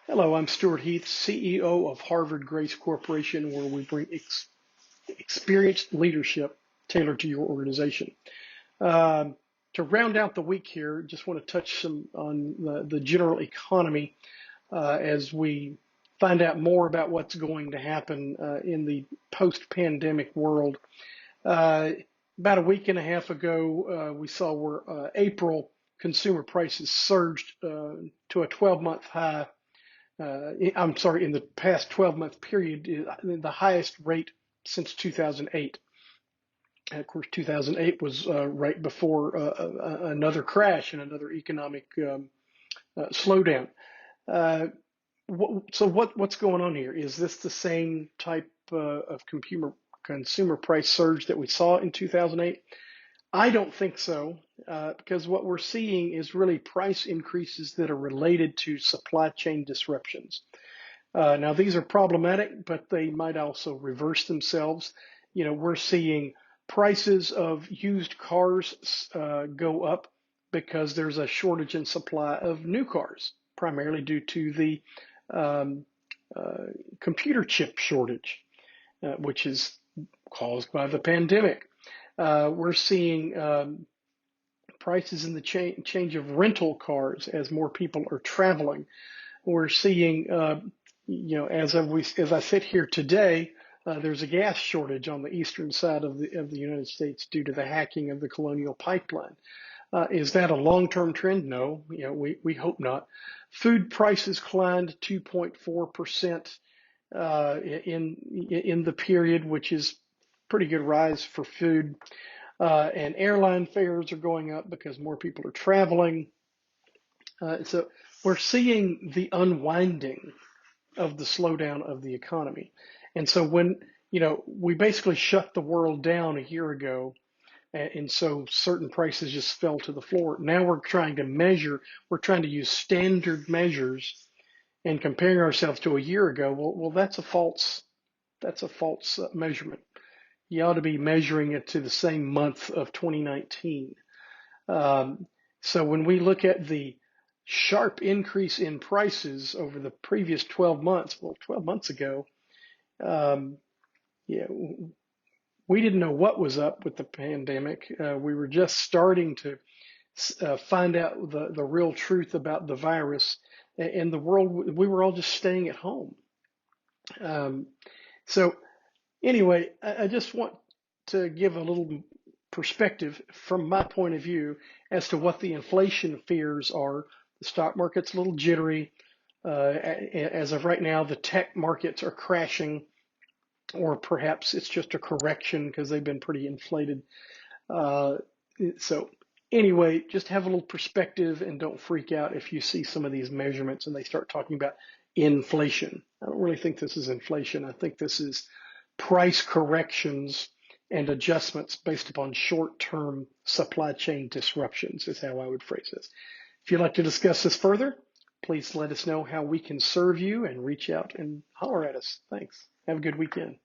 Hello, I'm Stewart Heath, CEO of Harvard Grace Corporation, where we bring experienced leadership tailored to your organization. Um, to round out the week here, just want to touch some on the general economy as we find out more about what's going to happen in the post-pandemic world. Uh, about a week and a half ago, we saw where April consumer prices surged to a 12-month high. I'm sorry, in the past 12-month period, the highest rate since 2008. And of course, 2008 was right before another crash and another economic slowdown. Uh, what's going on here? Is this the same type of consumer price surge that we saw in 2008? I don't think so, because what we're seeing is really price increases that are related to supply chain disruptions. Now, these are problematic, but they might also reverse themselves. We're seeing prices of used cars go up because there's a shortage in supply of new cars, primarily due to the um, computer chip shortage, which is caused by the pandemic. We're seeing prices in the change of rental cars as more people are traveling. We're seeing as I sit here today, there's a gas shortage on the eastern side of the United States due to the hacking of the Colonial Pipeline. Is that a long-term trend? No, we hope not. Food prices climbed 2.4% in the period, which is pretty good rise for food. And airline fares are going up because more people are traveling. So we're seeing the unwinding of the slowdown of the economy. And so when, we basically shut the world down a year ago, and so certain prices just fell to the floor. Now we're trying to measure, we're trying to use standard measures and comparing ourselves to a year ago. Well, that's a false measurement. You ought to be measuring it to the same month of 2019. So when we look at the sharp increase in prices over the previous 12 months, well, 12 months ago, um, yeah, we didn't know what was up with the pandemic. We were just starting to find out the real truth about the virus, and the world. We were all just staying at home. Um, so anyway, I just want to give a little perspective from my point of view as to what the inflation fears are. The stock market's a little jittery. As of right now, the tech markets are crashing, or perhaps it's just a correction because they've been pretty inflated. Uh, so anyway, just have a little perspective and don't freak out if you see some of these measurements and they start talking about inflation. I don't really think this is inflation. I think this is price corrections and adjustments based upon short-term supply chain disruptions is how I would phrase this. If you'd like to discuss this further, please let us know how we can serve you and reach out and holler at us. Thanks. Have a good weekend.